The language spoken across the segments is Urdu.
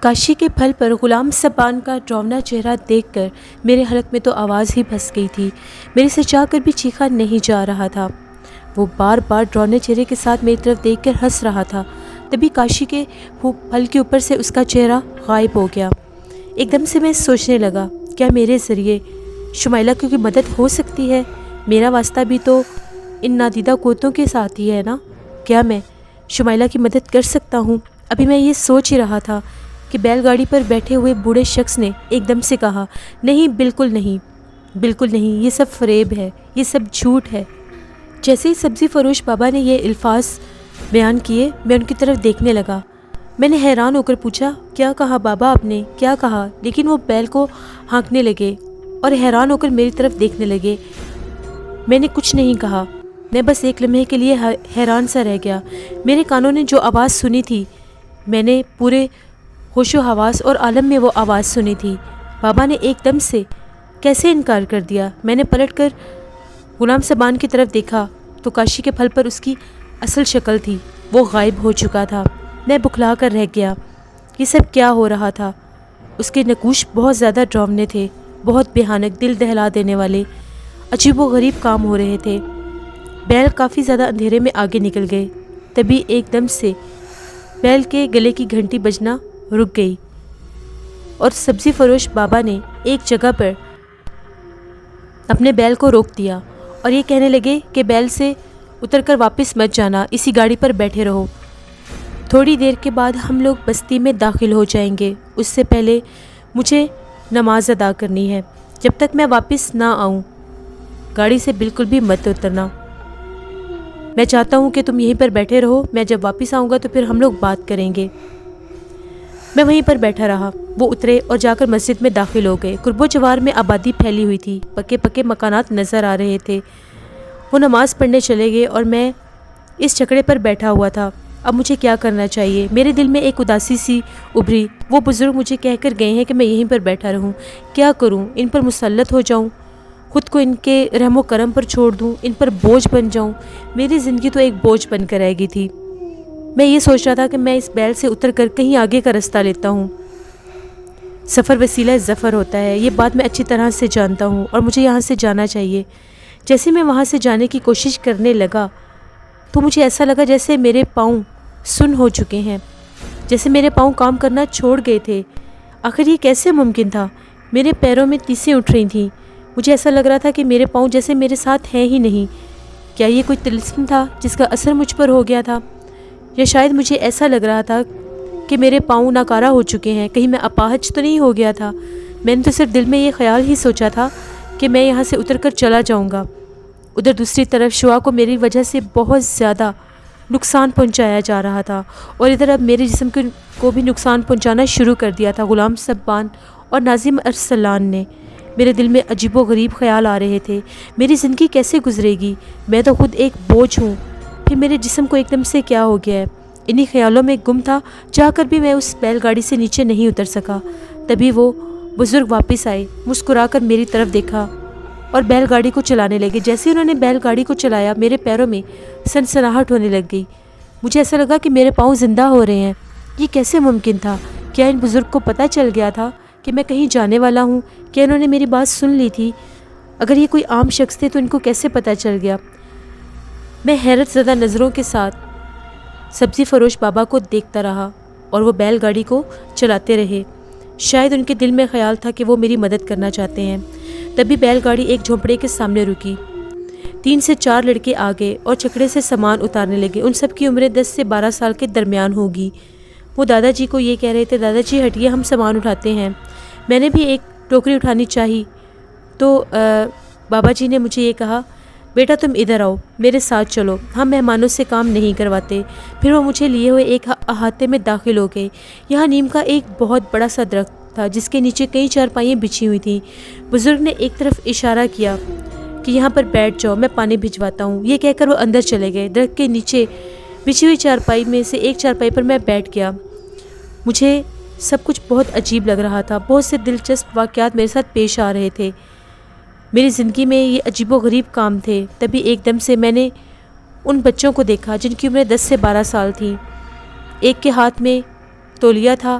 کاشی کے پھل پر غلام سبان کا ڈراؤنا چہرہ دیکھ کر میرے حلق میں تو آواز ہی پھنس گئی تھی، میرے سے چاہ کر بھی چیخا نہیں جا رہا تھا۔ وہ بار بار ڈراؤنے چہرے کے ساتھ میری طرف دیکھ کر ہنس رہا تھا، تبھی کاشی کے پھل کے اوپر سے اس کا چہرہ غائب ہو گیا۔ ایک دم سے میں سوچنے لگا، کیا میرے ذریعے شمائلہ کی کوئی مدد ہو سکتی ہے؟ میرا واسطہ بھی تو ان نادیدہ قوتوں کے ساتھ ہی ہے نا؟ کیا میں شمائلہ کی مدد کر سکتا ہوں؟ ابھی میں یہ سوچ ہی رہا تھا کہ بیل گاڑی پر بیٹھے ہوئے بوڑھے شخص نے ایک دم سے کہا، نہیں، بالکل نہیں، بالکل نہیں، یہ سب فریب ہے، یہ سب جھوٹ ہے۔ جیسے ہی سبزی فروش بابا نے یہ الفاظ بیان کیے، میں ان کی طرف دیکھنے لگا۔ میں نے حیران ہو کر پوچھا، کیا کہا بابا آپ نے؟ کیا کہا؟ لیکن وہ بیل کو ہانکنے لگے اور حیران ہو کر میری طرف دیکھنے لگے۔ میں نے کچھ نہیں کہا، میں بس ایک لمحے کے لیے حیران سا رہ گیا۔ میرے کانوں نے جو آواز سنی تھی، میں نے پورے ہوش و حواس اور عالم میں وہ آواز سنی تھی۔ بابا نے ایک دم سے کیسے انکار کر دیا؟ میں نے پلٹ کر غلام سبان کی طرف دیکھا تو کاشی کے پھل پر اس کی اصل شکل تھی، وہ غائب ہو چکا تھا۔ میں بکھلا کر رہ گیا، یہ سب کیا ہو رہا تھا؟ اس کے نقوش بہت زیادہ ڈراؤنے تھے، بہت بھیانک، دل دہلا دینے والے، عجیب و غریب کام ہو رہے تھے۔ بیل کافی زیادہ اندھیرے میں آگے نکل گئے، تبھی ایک دم سے بیل کے گلے کی گھنٹی بجنا رک گئی اور سبزی فروش بابا نے ایک جگہ پر اپنے بیل کو روک دیا اور یہ کہنے لگے کہ بیل سے اتر کر واپس مت جانا، اسی گاڑی پر بیٹھے رہو۔ تھوڑی دیر کے بعد ہم لوگ بستی میں داخل ہو جائیں گے، اس سے پہلے مجھے نماز ادا کرنی ہے۔ جب تک میں واپس نہ آؤں گاڑی سے بالکل بھی مت اترنا۔ میں چاہتا ہوں کہ تم یہیں پر بیٹھے رہو، میں جب واپس آؤں گا تو پھر ہم لوگ بات کریں گے۔ میں وہیں پر بیٹھا رہا۔ وہ اترے اور جا کر مسجد میں داخل ہو گئے۔ قرب و جوار میں آبادی پھیلی ہوئی تھی، پکے پکے مکانات نظر آ رہے تھے۔ وہ نماز پڑھنے چلے گئے اور میں اس چھکڑے پر بیٹھا ہوا تھا۔ اب مجھے کیا کرنا چاہیے؟ میرے دل میں ایک اداسی سی ابھری۔ وہ بزرگ مجھے کہہ کر گئے ہیں کہ میں یہیں پر بیٹھا رہوں، کیا کروں؟ ان پر مسلط ہو جاؤں، خود کو ان کے رحم و کرم پر چھوڑ دوں، ان پر بوجھ بن جاؤں؟ میری زندگی تو ایک بوجھ بن کر رہ گئی تھی۔ میں یہ سوچ رہا تھا کہ میں اس بیل سے اتر کر کہیں آگے کا رستہ لیتا ہوں۔ سفر وسیلہ ظفر ہوتا ہے، یہ بات میں اچھی طرح سے جانتا ہوں اور مجھے یہاں سے جانا چاہیے۔ جیسے میں وہاں سے جانے کی کوشش کرنے لگا تو مجھے ایسا لگا جیسے میرے پاؤں سن ہو چکے ہیں، جیسے میرے پاؤں کام کرنا چھوڑ گئے تھے۔ آخر یہ کیسے ممکن تھا؟ میرے پیروں میں تیسیں اٹھ رہی تھیں، مجھے ایسا لگ رہا تھا کہ میرے پاؤں جیسے میرے ساتھ ہیں ہی نہیں۔ کیا یہ کوئی طلسم تھا جس کا اثر مجھ پر ہو گیا تھا؟ یا شاید مجھے ایسا لگ رہا تھا کہ میرے پاؤں ناکارہ ہو چکے ہیں، کہیں میں اپاہج تو نہیں ہو گیا تھا؟ میں نے تو صرف دل میں یہ خیال ہی سوچا تھا کہ میں یہاں سے اتر کر چلا جاؤں گا۔ ادھر دوسری طرف شعاع کو میری وجہ سے بہت زیادہ نقصان پہنچایا جا رہا تھا اور ادھر اب میرے جسم کو بھی نقصان پہنچانا شروع کر دیا تھا غلام سبان اور ناظم ارسلان نے۔ میرے دل میں عجیب و غریب خیال آ رہے تھے، میری زندگی کیسے گزرے گی؟ میں تو خود ایک بوجھ ہوں، پھر میرے جسم کو ایک دم سے کیا ہو گیا ہے؟ انہی خیالوں میں گم تھا، چاہ کر بھی میں اس بیل گاڑی سے نیچے نہیں اتر سکا۔ تبھی وہ بزرگ واپس آئے، مسکرا کر میری طرف دیکھا اور بیل گاڑی کو چلانے لگے۔ جیسے انہوں نے بیل گاڑی کو چلایا، میرے پیروں میں سنسناہٹ ہونے لگ گئی۔ مجھے ایسا لگا کہ میرے پاؤں زندہ ہو رہے ہیں۔ یہ کیسے ممکن تھا؟ کیا ان بزرگ کو پتہ چل گیا تھا کہ میں کہیں جانے والا ہوں؟ کیا انہوں نے میری بات سن لی تھی؟ اگر یہ کوئی عام شخص تھے تو ان کو کیسے پتہ چل گیا؟ میں حیرت زدہ نظروں کے ساتھ سبزی فروش بابا کو دیکھتا رہا اور وہ بیل گاڑی کو چلاتے رہے۔ شاید ان کے دل میں خیال تھا کہ وہ میری مدد کرنا چاہتے ہیں۔ تبھی بیل گاڑی ایک جھونپڑے کے سامنے رکی۔ 3 سے 4 لڑکے آگے اور چھکڑے سے سامان اتارنے لگے۔ ان سب کی عمریں 10 سے 12 سال کے درمیان ہوگی۔ وہ دادا جی کو یہ کہہ رہے تھے، دادا جی ہٹیے، ہم سامان اٹھاتے ہیں۔ میں نے بھی ایک ٹوکری اٹھانی چاہی تو بابا جی نے مجھے یہ کہا، بیٹا تم ادھر آؤ، میرے ساتھ چلو، ہم مہمانوں سے کام نہیں کرواتے۔ پھر وہ مجھے لیے ہوئے ایک احاطے میں داخل ہو گئے۔ یہاں نیم کا ایک بہت بڑا سا درخت تھا جس کے نیچے کئی چارپائیاں بچھی ہوئی تھیں۔ بزرگ نے ایک طرف اشارہ کیا کہ یہاں پر بیٹھ جاؤ، میں پانی بھجواتا ہوں۔ یہ کہہ کر وہ اندر چلے گئے۔ درخت کے نیچے بچھی ہوئی چارپائی میں سے ایک چارپائی پر میں بیٹھ گیا۔ مجھے سب کچھ بہت عجیب لگ رہا تھا، بہت سے دلچسپ واقعات میرے ساتھ پیش آ رہے تھے۔ میری زندگی میں یہ عجیب و غریب کام تھے۔ تبھی ایک دم سے میں نے ان بچوں کو دیکھا جن کی عمریں 10 سے 12 سال تھیں۔ ایک کے ہاتھ میں تولیہ تھا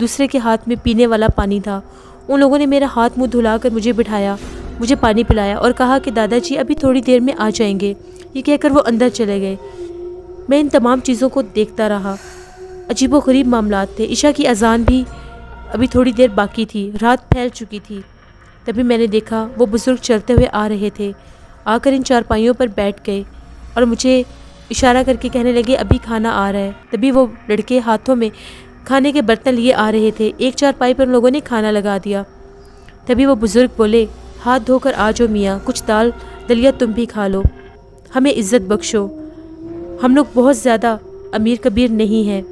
دوسرے کے ہاتھ میں پینے والا پانی تھا۔ ان لوگوں نے میرا ہاتھ منہ دھلا کر مجھے بٹھایا، مجھے پانی پلایا اور کہا کہ دادا جی ابھی تھوڑی دیر میں آ جائیں گے۔ یہ کہہ کر وہ اندر چلے گئے۔ میں ان تمام چیزوں کو دیکھتا رہا۔ عجیب و غریب معاملات تھے۔ عشاء کی اذان بھی ابھی تھوڑی دیر باقی تھی، رات پھیل چکی تھی۔ تبھی میں نے دیکھا وہ بزرگ چلتے ہوئے آ رہے تھے، آ کر ان چارپائیوں پر بیٹھ گئے اور مجھے اشارہ کر کے کہنے لگے ابھی کھانا آ رہا ہے۔ تبھی وہ لڑکے ہاتھوں میں کھانے کے برتن لیے آ رہے تھے۔ ایک چارپائی پر ان لوگوں نے کھانا لگا دیا۔ تبھی وہ بزرگ بولے ہاتھ دھو کر آ جاؤ میاں، کچھ دال دلیا تم بھی کھا لو، ہمیں عزت بخشو۔ ہم لوگ بہت زیادہ امیر کبیر نہیں ہیں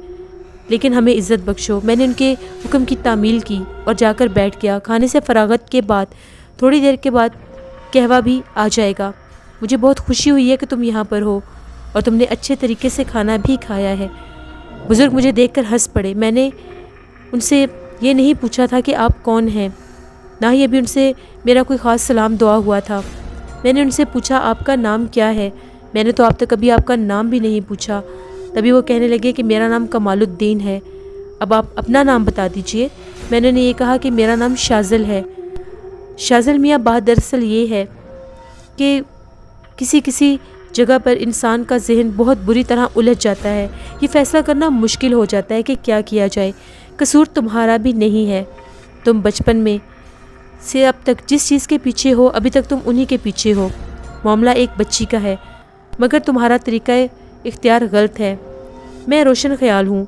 لیکن ہمیں عزت بخشو۔ میں نے ان کے حکم کی تعمیل کی اور جا کر بیٹھ گیا۔ کھانے سے فراغت کے بعد تھوڑی دیر کے بعد قہوہ بھی آ جائے گا۔ مجھے بہت خوشی ہوئی ہے کہ تم یہاں پر ہو اور تم نے اچھے طریقے سے کھانا بھی کھایا ہے۔ بزرگ مجھے دیکھ کر ہنس پڑے۔ میں نے ان سے یہ نہیں پوچھا تھا کہ آپ کون ہیں، نہ ہی ابھی ان سے میرا کوئی خاص سلام دعا ہوا تھا۔ میں نے ان سے پوچھا آپ کا نام کیا ہے؟ میں نے تو آپ تک کبھی آپ کا نام بھی نہیں پوچھا۔ تبھی وہ کہنے لگے کہ میرا نام کمال الدین ہے، اب آپ اپنا نام بتا دیجئے۔ میں نے یہ کہا کہ میرا نام شاذل ہے۔ شاذل میاں بات دراصل یہ ہے کہ کسی جگہ پر انسان کا ذہن بہت بری طرح الجھ جاتا ہے، یہ فیصلہ کرنا مشکل ہو جاتا ہے کہ کیا کیا جائے۔ قصور تمہارا بھی نہیں ہے، تم بچپن میں سے اب تک جس چیز کے پیچھے ہو ابھی تک تم انہی کے پیچھے ہو۔ معاملہ ایک بچی کا ہے مگر تمہارا طریقہ اختیار غلط ہے۔ میں روشن خیال ہوں،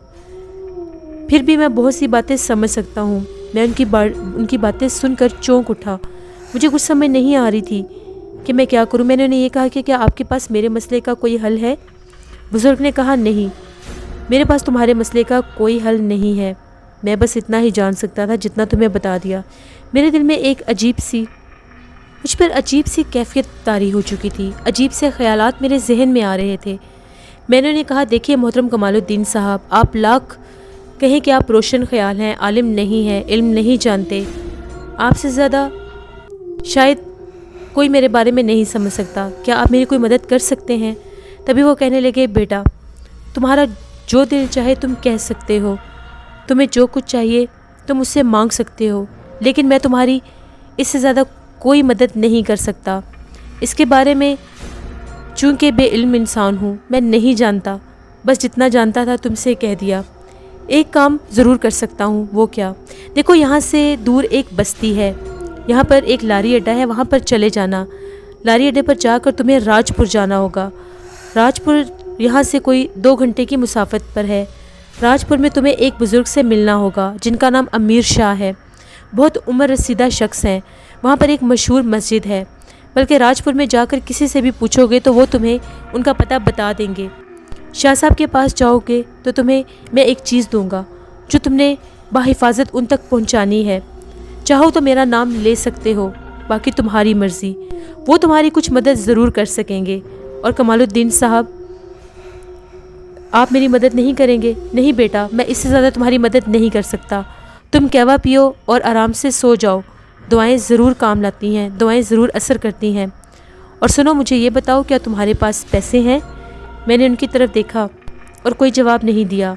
پھر بھی میں بہت سی باتیں سمجھ سکتا ہوں۔ میں ان کی باتیں سن کر چونک اٹھا۔ مجھے کچھ سمجھ نہیں آ رہی تھی کہ میں کیا کروں۔ میں نے انہیں یہ کہا کہ کیا آپ کے پاس میرے مسئلے کا کوئی حل ہے؟ بزرگ نے کہا نہیں، میرے پاس تمہارے مسئلے کا کوئی حل نہیں ہے، میں بس اتنا ہی جان سکتا تھا جتنا تمہیں بتا دیا۔ میرے دل میں مجھ پر عجیب سی کیفیت طاری ہو چکی تھی، عجیب سے خیالات میرے ذہن میں آ رہے تھے۔ میں نے انہیں کہا دیکھیے محترم کمال الدین صاحب، آپ لاکھ کہیں کہ آپ روشن خیال ہیں، عالم نہیں ہیں، علم نہیں جانتے، آپ سے زیادہ شاید کوئی میرے بارے میں نہیں سمجھ سکتا، کیا آپ میری کوئی مدد کر سکتے ہیں؟ تبھی وہ کہنے لگے بیٹا تمہارا جو دل چاہے تم کہہ سکتے ہو، تمہیں جو کچھ چاہیے تم اس سے مانگ سکتے ہو، لیکن میں تمہاری اس سے زیادہ کوئی مدد نہیں کر سکتا۔ اس کے بارے میں چونکہ بے علم انسان ہوں، میں نہیں جانتا، بس جتنا جانتا تھا تم سے کہہ دیا۔ ایک کام ضرور کر سکتا ہوں۔ وہ کیا؟ دیکھو یہاں سے دور ایک بستی ہے، یہاں پر ایک لاری اڈا ہے، وہاں پر چلے جانا۔ لاری اڈے پر جا کر تمہیں راج پور جانا ہوگا۔ راج پور یہاں سے کوئی 2 گھنٹے کی مسافت پر ہے۔ راج پور میں تمہیں ایک بزرگ سے ملنا ہوگا جن کا نام امیر شاہ ہے، بہت عمر رسیدہ شخص ہیں۔ وہاں پر ایک مشہور مسجد ہے، بلکہ راج پور میں جا کر کسی سے بھی پوچھو گے تو وہ تمہیں ان کا پتہ بتا دیں گے۔ شاہ صاحب کے پاس جاؤ گے تو تمہیں میں ایک چیز دوں گا جو تم نے بحفاظت ان تک پہنچانی ہے۔ چاہو تو میرا نام لے سکتے ہو، باقی تمہاری مرضی۔ وہ تمہاری کچھ مدد ضرور کر سکیں گے۔ اور کمال الدین صاحب آپ میری مدد نہیں کریں گے؟ نہیں بیٹا، میں اس سے زیادہ تمہاری مدد نہیں کر سکتا۔ تم قہوہ پیو اور آرام سے سو جاؤ، دعائیں ضرور کام لاتی ہیں، دعائیں ضرور اثر کرتی ہیں۔ اور سنو مجھے یہ بتاؤ کیا تمہارے پاس پیسے ہیں؟ میں نے ان کی طرف دیکھا اور کوئی جواب نہیں دیا۔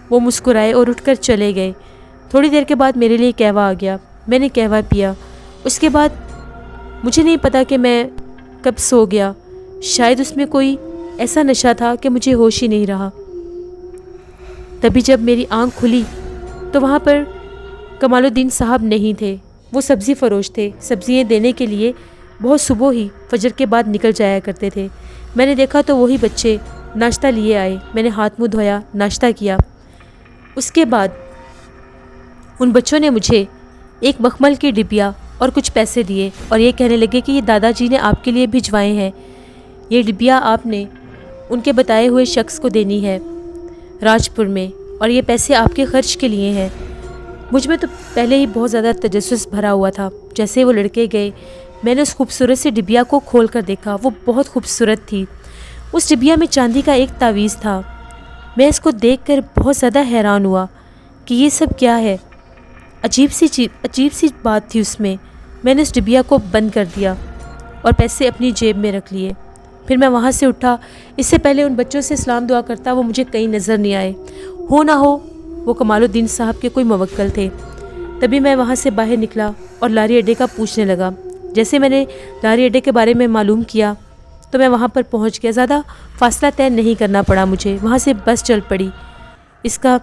وہ مسکرائے اور اٹھ کر چلے گئے۔ تھوڑی دیر کے بعد میرے لیے قہوہ آ گیا، میں نے قہوہ پیا۔ اس کے بعد مجھے نہیں پتا کہ میں کب سو گیا، شاید اس میں کوئی ایسا نشہ تھا کہ مجھے ہوش ہی نہیں رہا۔ تبھی جب میری آنکھ کھلی تو وہاں پر کمال الدین صاحب نہیں تھے، وہ سبزی فروش تھے۔ سبزیاں دینے کے لیے بہت صبح ہی فجر کے بعد نکل جایا کرتے تھے۔ میں نے دیکھا تو وہی بچے ناشتہ لیے آئے۔ میں نے ہاتھ منہ دھویا، ناشتہ کیا۔ اس کے بعد ان بچوں نے مجھے ایک مخمل کی ڈبیا اور کچھ پیسے دیے اور یہ کہنے لگے کہ یہ دادا جی نے آپ کے لیے بھجوائے ہیں، یہ ڈبیا آپ نے ان کے بتائے ہوئے شخص کو دینی ہے راج پور میں، اور یہ پیسے آپ کے خرچ کے لیے ہیں۔ مجھ میں تو پہلے ہی بہت زیادہ تجسس بھرا ہوا تھا۔ جیسے وہ لڑکے گئے میں نے اس خوبصورت سی ڈبیا کو کھول کر دیکھا، وہ بہت خوبصورت تھی۔ اس ڈبیا میں چاندی کا ایک تعویذ تھا۔ میں اس کو دیکھ کر بہت زیادہ حیران ہوا کہ یہ سب کیا ہے، عجیب سی بات تھی اس میں۔ میں نے اس ڈبیا کو بند کر دیا اور پیسے اپنی جیب میں رکھ لیے۔ پھر میں وہاں سے اٹھا۔ اس سے پہلے ان بچوں سے سلام دعا کرتا وہ مجھے کہیں نظر نہیں آئے۔ ہو نہ ہو وہ کمال الدین صاحب کے کوئی موکل تھے۔ تبھی میں وہاں سے باہر نکلا اور لاری اڈے کا پوچھنے لگا۔ جیسے میں نے لاری اڈے کے بارے میں معلوم کیا تو میں وہاں پر پہنچ گیا۔ زیادہ فاصلہ طے نہیں کرنا پڑا مجھے، وہاں سے بس چل پڑی۔ اس کا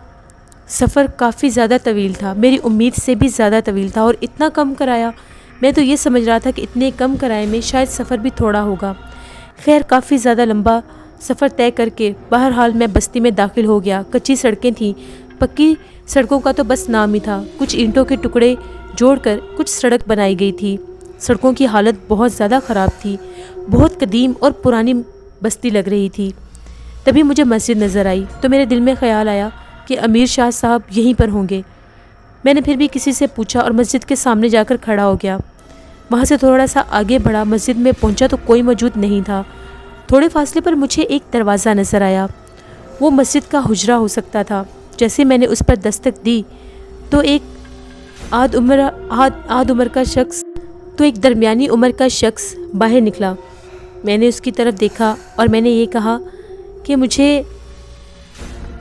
سفر کافی زیادہ طویل تھا، میری امید سے بھی زیادہ طویل تھا، اور اتنا کم کرایہ، میں تو یہ سمجھ رہا تھا کہ اتنے کم کرائے میں شاید سفر بھی تھوڑا ہوگا۔ خیر کافی زیادہ لمبا سفر طے کر کے بہرحال میں بستی میں داخل ہو گیا۔ کچی سڑکیں تھیں، پکی سڑکوں کا تو بس نام ہی تھا۔ کچھ اینٹوں کے ٹکڑے جوڑ کر کچھ سڑک بنائی گئی تھی۔ سڑکوں کی حالت بہت زیادہ خراب تھی، بہت قدیم اور پرانی بستی لگ رہی تھی۔ تبھی مجھے مسجد نظر آئی تو میرے دل میں خیال آیا کہ امیر شاہ صاحب یہیں پر ہوں گے۔ میں نے پھر بھی کسی سے پوچھا اور مسجد کے سامنے جا کر کھڑا ہو گیا۔ وہاں سے تھوڑا سا آگے بڑھا، مسجد میں پہنچا تو کوئی موجود نہیں تھا۔ تھوڑے فاصلے پر مجھے ایک دروازہ نظر آیا، وہ مسجد کا حجرہ ہو سکتا تھا۔ جیسے میں نے اس پر دستک دی تو ایک درمیانی عمر کا شخص باہر نکلا۔ میں نے اس کی طرف دیکھا اور میں نے یہ کہا کہ مجھے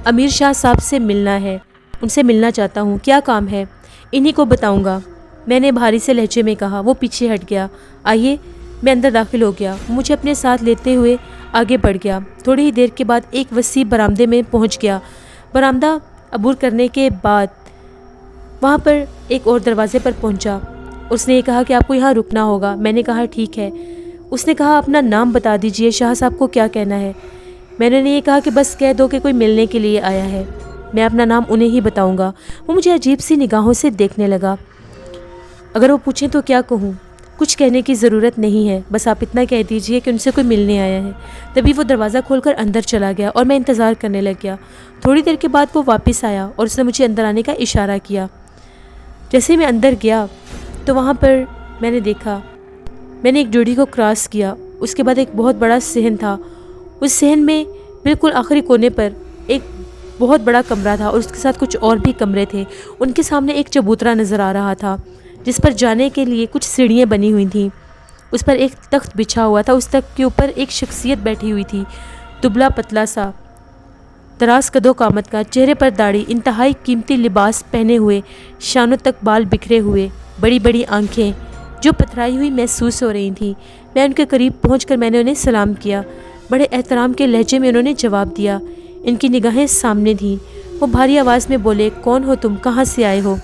امیر شاہ صاحب سے ملنا ہے، ان سے ملنا چاہتا ہوں، کیا کام ہے؟ انہی کو بتاؤں گا، میں نے بھاری سے لہجے میں کہا۔ وہ پیچھے ہٹ گیا۔ آئیے، میں اندر داخل ہو گیا۔ وہ مجھے اپنے ساتھ لیتے ہوئے آگے بڑھ گیا۔ تھوڑی ہی دیر کے بعد ایک وسیع برآمدے میں پہنچ گیا۔ برآمدہ عبور کرنے کے بعد وہاں پر ایک اور دروازے پر پہنچا۔ اس نے یہ کہا کہ آپ کو یہاں رکنا ہوگا۔ میں نے کہا ٹھیک ہے۔ اس نے کہا اپنا نام بتا دیجئے، شاہ صاحب کو کیا کہنا ہے؟ میں نے یہ کہا کہ بس کہہ دو کہ کوئی ملنے کے لیے آیا ہے، میں اپنا نام انہیں ہی بتاؤں گا۔ وہ مجھے عجیب سی نگاہوں سے دیکھنے لگا۔ اگر وہ پوچھیں تو کیا کہوں؟ کچھ کہنے کی ضرورت نہیں ہے، بس آپ اتنا کہہ دیجئے کہ ان سے کوئی ملنے آیا ہے۔ تبھی وہ دروازہ کھول کر اندر چلا گیا اور میں انتظار کرنے لگ گیا۔ تھوڑی دیر کے بعد وہ واپس آیا اور اس نے مجھے اندر آنے کا اشارہ کیا۔ جیسے میں اندر گیا تو وہاں پر میں نے دیکھا، میں نے ایک ڈیوڑی کو کراس کیا، اس کے بعد ایک بہت بڑا صحن تھا۔ اس صحن میں بالکل آخری کونے پر ایک بہت بڑا کمرہ تھا اور اس کے ساتھ کچھ اور بھی کمرے تھے۔ ان کے سامنے ایک چبوترا نظر آ رہا تھا جس پر جانے کے لیے کچھ سیڑھیاں بنی ہوئی تھیں۔ اس پر ایک تخت بچھا ہوا تھا، اس تخت کے اوپر ایک شخصیت بیٹھی ہوئی تھی، دبلا پتلا سا، دراز قد و قامت کا، چہرے پر داڑھی، انتہائی قیمتی لباس پہنے ہوئے، شانوں تک بال بکھرے ہوئے، بڑی بڑی آنکھیں جو پتھرائی ہوئی محسوس ہو رہی تھیں۔ میں ان کے قریب پہنچ کر میں نے انہیں سلام کیا۔ بڑے احترام کے لہجے میں انہوں نے جواب دیا۔ ان کی نگاہیں سامنے تھیں۔ وہ بھاری آواز میں بولے، کون ہو تم؟ کہاں سے آئے ہو؟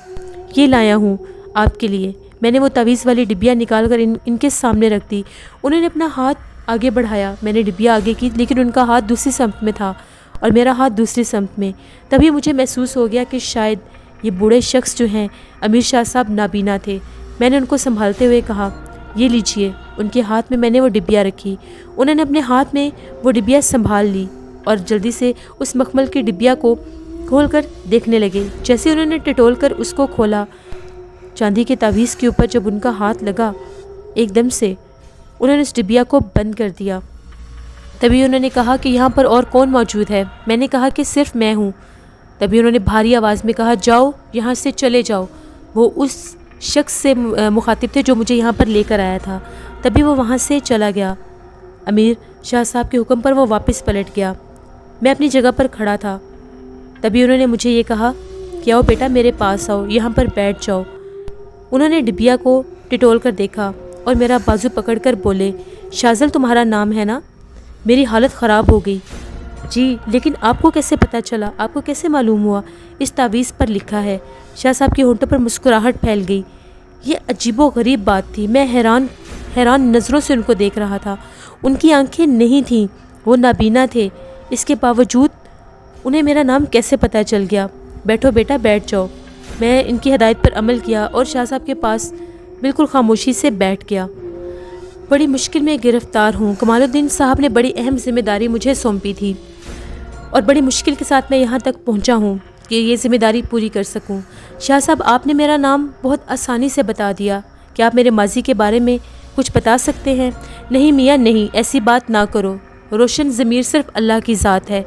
یہ لایا ہوں آپ کے لیے۔ میں نے وہ تعویذ والی ڈبیا نکال کر ان کے سامنے رکھ دی۔ انہوں نے اپنا ہاتھ آگے بڑھایا، میں نے ڈبیا آگے کی، لیکن ان کا ہاتھ دوسری سمت میں تھا اور میرا ہاتھ دوسری سمت میں۔ تبھی مجھے محسوس ہو گیا کہ شاید یہ بوڑھے شخص جو ہیں امیر شاہ صاحب نابینا تھے۔ میں نے ان کو سنبھالتے ہوئے کہا، یہ لیجئے۔ ان کے ہاتھ میں میں نے وہ ڈبیا رکھی۔ انہوں نے اپنے ہاتھ میں وہ ڈبیا سنبھال لی اور جلدی سے اس مخمل کی ڈبیا کو کھول کر دیکھنے لگے۔ جیسے انہوں نے ٹٹول کر اس کو کھولا، چاندی کے تعویذ کے اوپر جب ان کا ہاتھ لگا، ایک دم سے انہوں نے اس ڈبیا کو بند کر دیا۔ تبھی انہوں نے کہا کہ یہاں پر اور کون موجود ہے؟ میں نے کہا کہ صرف میں ہوں۔ تبھی انہوں نے بھاری آواز میں کہا، جاؤ یہاں سے، چلے جاؤ۔ وہ اس شخص سے مخاطب تھے جو مجھے یہاں پر لے کر آیا تھا۔ تبھی وہ وہاں سے چلا گیا۔ امیر شاہ صاحب کے حکم پر وہ واپس پلٹ گیا۔ میں اپنی جگہ پر کھڑا تھا۔ تبھی انہوں نے مجھے یہ کہا کہ آؤ بیٹا میرے پاس آؤ، یہاں پر بیٹھ جاؤ۔ انہوں نے ڈبیا کو ٹٹول کر دیکھا اور میرا بازو پکڑ کر بولے، شازل تمہارا نام ہے نا؟ میری حالت خراب ہو گئی۔ جی، لیکن آپ کو کیسے پتہ چلا؟ آپ کو کیسے معلوم ہوا؟ اس تعویذ پر لکھا ہے۔ شاہ صاحب کے ہونٹوں پر مسکراہٹ پھیل گئی۔ یہ عجیب و غریب بات تھی۔ میں حیران نظروں سے ان کو دیکھ رہا تھا۔ ان کی آنکھیں نہیں تھیں، وہ نابینا تھے، اس کے باوجود انہیں میرا نام کیسے پتہ چل گیا؟ بیٹھو بیٹا، بیٹھ جاؤ۔ میں ان کی ہدایت پر عمل کیا اور شاہ صاحب کے پاس بالکل خاموشی سے بیٹھ گیا۔ بڑی مشکل میں گرفتار ہوں۔ کمال الدین صاحب نے بڑی اہم ذمہ داری مجھے سونپی تھی اور بڑی مشکل کے ساتھ میں یہاں تک پہنچا ہوں کہ یہ ذمہ داری پوری کر سکوں۔ شاہ صاحب، آپ نے میرا نام بہت آسانی سے بتا دیا۔ کیا آپ میرے ماضی کے بارے میں کچھ بتا سکتے ہیں؟ نہیں میاں نہیں، ایسی بات نہ کرو۔ روشن ضمیر صرف اللہ کی ذات ہے۔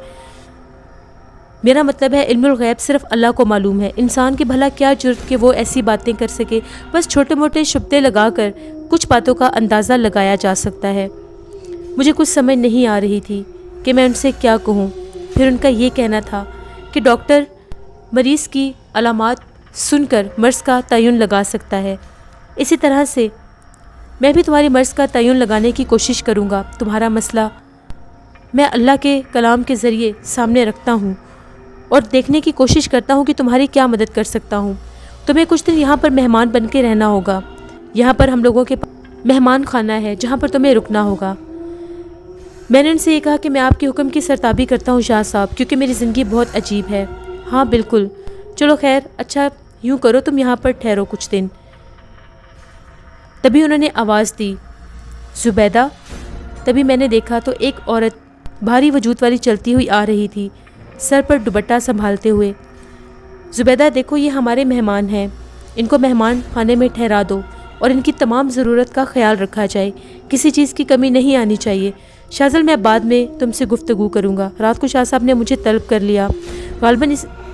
میرا مطلب ہے علم الغیب صرف اللہ کو معلوم ہے۔ انسان کی بھلا کیا جرت کہ وہ ایسی باتیں کر سکے؟ بس چھوٹے موٹے شبدے لگا کر کچھ باتوں کا اندازہ لگایا جا سکتا ہے۔ مجھے کچھ سمجھ نہیں آ رہی تھی کہ میں ان سے کیا کہوں۔ پھر ان کا یہ کہنا تھا کہ ڈاکٹر مریض کی علامات سن کر مرض کا تعین لگا سکتا ہے، اسی طرح سے میں بھی تمہاری مرض کا تعین لگانے کی کوشش کروں گا۔ تمہارا مسئلہ میں اللہ کے کلام کے ذریعے سامنے رکھتا ہوں اور دیکھنے کی کوشش کرتا ہوں کہ تمہاری کیا مدد کر سکتا ہوں۔ تمہیں کچھ دن یہاں پر مہمان بن کے رہنا ہوگا۔ یہاں پر ہم لوگوں کے مہمان خانہ ہے جہاں پر تمہیں رکنا ہوگا۔ میں نے ان سے یہ کہا کہ میں آپ کے حکم کی سرتابی کرتا ہوں شاہ صاحب، کیونکہ میری زندگی بہت عجیب ہے۔ ہاں بالکل، چلو خیر، اچھا یوں کرو، تم یہاں پر ٹھہرو کچھ دن۔ تبھی انہوں نے آواز دی، زبیدہ۔ تبھی میں نے دیکھا تو ایک عورت بھاری وجود والی چلتی ہوئی آ رہی تھی، سر پر دوپٹہ سنبھالتے ہوئے۔ زبیدہ دیکھو، یہ ہمارے مہمان ہیں، ان کو مہمان خانے میں ٹھہرا دو اور ان کی تمام ضرورت کا خیال رکھا جائے، کسی چیز کی کمی نہیں آنی چاہیے۔ شاہزل، میں بعد میں تم سے گفتگو کروں گا۔ رات کو شاہ صاحب نے مجھے طلب کر لیا، غالباً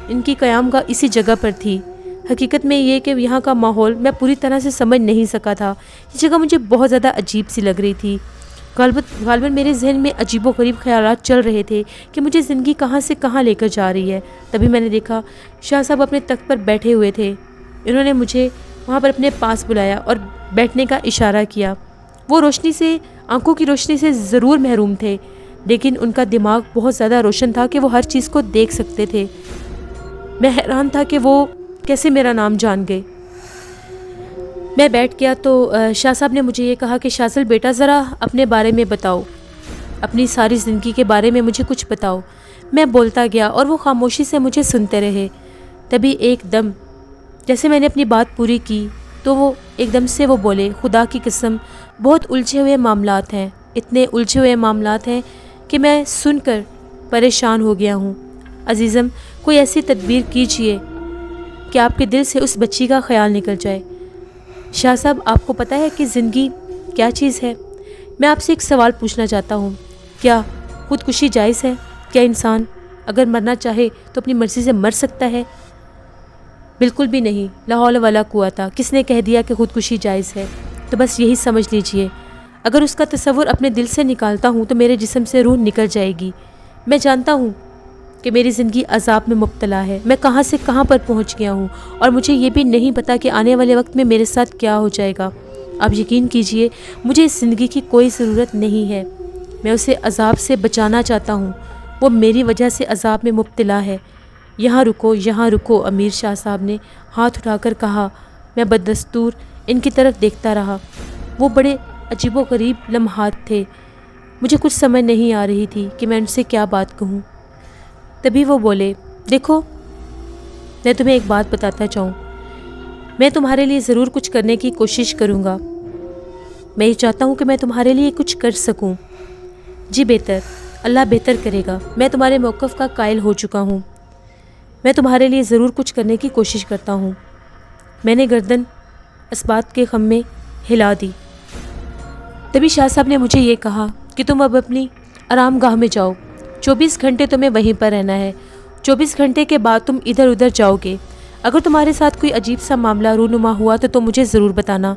ان کی قیام گاہ اسی جگہ پر تھی۔ حقیقت میں یہ کہ یہاں کا ماحول میں پوری طرح سے سمجھ نہیں سکا تھا، یہ جگہ مجھے بہت زیادہ عجیب سی لگ رہی تھی۔ غالباً میرے ذہن میں عجیب و غریب خیالات چل رہے تھے کہ مجھے زندگی کہاں سے کہاں لے کر جا رہی ہے۔ تبھی میں نے دیکھا شاہ صاحب اپنے تخت پر بیٹھے ہوئے تھے۔ انہوں نے مجھے وہاں پر اپنے پاس بلایا اور بیٹھنے کا اشارہ کیا۔ وہ روشنی سے، آنکھوں کی روشنی سے ضرور محروم تھے، لیکن ان کا دماغ بہت زیادہ روشن تھا کہ وہ ہر چیز کو دیکھ سکتے تھے۔ میں حیران تھا کہ وہ کیسے میرا نام جان گئے۔ میں بیٹھ گیا تو شاہ صاحب نے مجھے یہ کہا کہ شاہزل بیٹا، ذرا اپنے بارے میں بتاؤ، اپنی ساری زندگی کے بارے میں مجھے کچھ بتاؤ۔ میں بولتا گیا اور وہ خاموشی سے مجھے سنتے رہے۔ تبھی ایک دم جیسے میں نے اپنی بات پوری کی تو وہ ایک دم سے وہ بولے، خدا کی قسم بہت الجھے ہوئے معاملات ہیں، اتنے الجھے ہوئے معاملات ہیں کہ میں سن کر پریشان ہو گیا ہوں۔ عزیزم، کوئی ایسی تدبیر کیجئے کہ آپ کے دل سے اس بچی کا خیال نکل جائے۔ شاہ صاحب، آپ کو پتہ ہے کہ زندگی کیا چیز ہے؟ میں آپ سے ایک سوال پوچھنا چاہتا ہوں، کیا خودکشی جائز ہے؟ کیا انسان اگر مرنا چاہے تو اپنی مرضی سے مر سکتا ہے؟ بالکل بھی نہیں، لا حول ولا قوت۔ کس نے کہہ دیا کہ خودکشی جائز ہے؟ تو بس یہی سمجھ لیجئے، اگر اس کا تصور اپنے دل سے نکالتا ہوں تو میرے جسم سے روح نکل جائے گی۔ میں جانتا ہوں کہ میری زندگی عذاب میں مبتلا ہے، میں کہاں سے کہاں پر پہنچ گیا ہوں، اور مجھے یہ بھی نہیں پتا کہ آنے والے وقت میں میرے ساتھ کیا ہو جائے گا۔ آپ یقین کیجئے، مجھے اس زندگی کی کوئی ضرورت نہیں ہے، میں اسے عذاب سے بچانا چاہتا ہوں، وہ میری وجہ سے عذاب میں مبتلا ہے۔ یہاں رکو، یہاں رکو، امیر شاہ صاحب نے ہاتھ اٹھا کر کہا۔ میں بدستور ان کی طرف دیکھتا رہا۔ وہ بڑے عجیب و غریب لمحات تھے، مجھے کچھ سمجھ نہیں آ رہی تھی کہ میں ان سے کیا بات کہوں۔ تبھی وہ بولے، دیکھو، میں تمہیں ایک بات بتاتا چاہوں، میں تمہارے لیے ضرور کچھ کرنے کی کوشش کروں گا، میں یہ چاہتا ہوں کہ میں تمہارے لیے کچھ کر سکوں۔ جی بہتر، اللہ بہتر کرے گا، میں تمہارے موقف کا قائل ہو چکا ہوں، میں تمہارے لیے ضرور کچھ کرنے کی کوشش کرتا ہوں۔ میں نے گردن اس بات کے خم میں ہلا دی۔ تبھی شاہ صاحب نے مجھے یہ کہا کہ تم اب اپنی آرام گاہ میں جاؤ، 24 گھنٹے تمہیں وہیں پر رہنا ہے، 24 گھنٹے کے بعد تم ادھر ادھر جاؤ گے، اگر تمہارے ساتھ کوئی عجیب سا معاملہ رونما ہوا تو تم مجھے ضرور بتانا،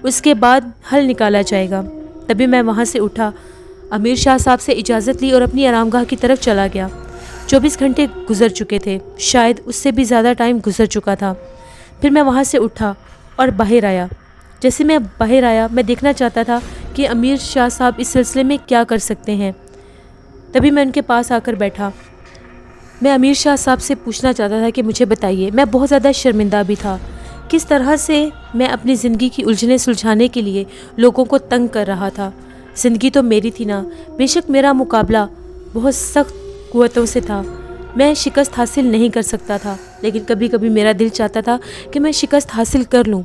اس کے بعد حل نکالا جائے گا۔ تبھی میں وہاں سے اٹھا، امیر شاہ صاحب سے اجازت لی اور اپنی آرام گاہ کی طرف چلا گیا۔ 24 گھنٹے گزر چکے تھے، شاید اس سے بھی زیادہ ٹائم گزر چکا تھا۔ پھر میں وہاں سے اٹھا اور باہر آیا۔ جیسے میں باہر آیا، میں دیکھنا چاہتا تھا کہ امیر شاہ صاحب اس سلسلے میں کیا کر سکتے ہیں۔ تبھی میں ان کے پاس آ کر بیٹھا۔ میں امیر شاہ صاحب سے پوچھنا چاہتا تھا کہ مجھے بتائیے، میں بہت زیادہ شرمندہ بھی تھا، کس طرح سے میں اپنی زندگی کی الجھنیں سلجھانے کے لیے لوگوں کو تنگ کر رہا تھا۔ زندگی تو میری تھی نا، بے شک میرا مقابلہ بہت سخت قوتوں سے تھا، میں شکست حاصل نہیں کر سکتا تھا، لیکن کبھی کبھی میرا دل چاہتا تھا کہ میں شکست حاصل کر لوں۔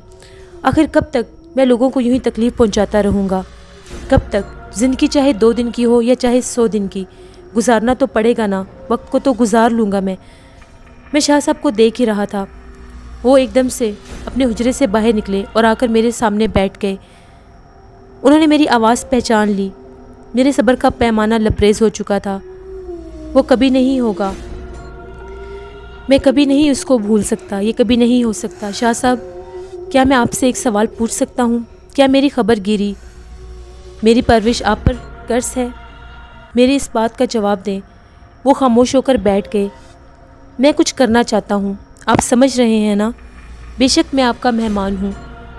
آخر کب تک میں لوگوں کو یوں ہی تکلیف پہنچاتا رہوں گا؟ کب تک؟ زندگی چاہے 2 دن کی ہو یا چاہے 100 دن کی، گزارنا تو پڑے گا نا، وقت کو تو گزار لوں گا میں شاہ صاحب کو دیکھ ہی رہا تھا۔ وہ ایک دم سے اپنے حجرے سے باہر نکلے اور آ کر میرے سامنے بیٹھ گئے۔ انہوں نے میری آواز پہچان لی، میرے صبر کا پیمانہ لبریز ہو چکا تھا۔ وہ کبھی نہیں ہوگا، میں کبھی نہیں اس کو بھول سکتا، یہ کبھی نہیں ہو سکتا۔ شاہ صاحب، کیا میں آپ سے ایک سوال پوچھ سکتا ہوں؟ کیا میری خبر گیری، میری پرورش آپ پر قرض ہے؟ میری اس بات کا جواب دیں۔ وہ خاموش ہو کر بیٹھ گئے۔ میں کچھ کرنا چاہتا ہوں، آپ سمجھ رہے ہیں نا؟ بے شک میں آپ کا مہمان ہوں،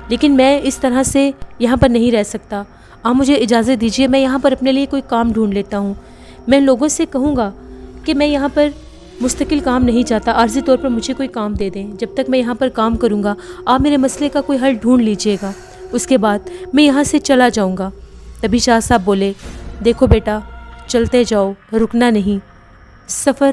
لیکن میں اس طرح سے یہاں پر نہیں رہ سکتا۔ آپ مجھے اجازت دیجیے، میں یہاں پر اپنے لیے کوئی کام ڈھونڈ لیتا ہوں۔ میں لوگوں سے کہوں گا کہ میں یہاں پر مستقل کام نہیں چاہتا، عارضی طور پر مجھے کوئی کام دے دیں۔ جب تک میں یہاں پر کام کروں گا آپ میرے مسئلے کا کوئی حل ڈھونڈ لیجیے گا، اس کے بعد میں یہاں سے چلا جاؤں گا۔ تبھی شاہ صاحب بولے، دیکھو بیٹا، چلتے جاؤ، رکنا نہیں، سفر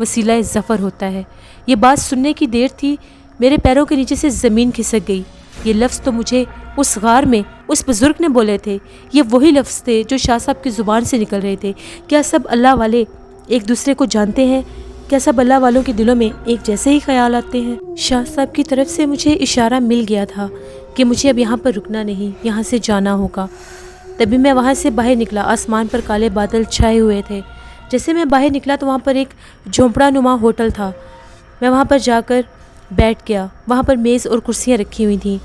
وسیلہ ظفر ہوتا ہے۔ یہ بات سننے کی دیر تھی، میرے پیروں کے نیچے سے زمین کھسک گئی۔ یہ لفظ تو مجھے اس غار میں اس بزرگ نے بولے تھے، یہ وہی لفظ تھے جو شاہ صاحب کی زبان سے نکل رہے تھے۔ کیا سب اللہ والے ایک دوسرے کو جانتے ہیں؟ کیا سب اللہ والوں کے دلوں میں ایک جیسے ہی خیال آتے ہیں؟ شاہ صاحب کی طرف سے مجھے اشارہ مل گیا تھا کہ مجھے اب یہاں پر رکنا نہیں، یہاں سے جانا ہوگا۔ تبھی میں وہاں سے باہر نکلا، آسمان پر کالے بادل چھائے ہوئے تھے۔ جیسے میں باہر نکلا تو وہاں پر ایک جھونپڑا نما ہوٹل تھا۔ میں وہاں پر جا کر بیٹھ گیا۔ وہاں پر میز اور کرسیاں رکھی ہوئی تھیں۔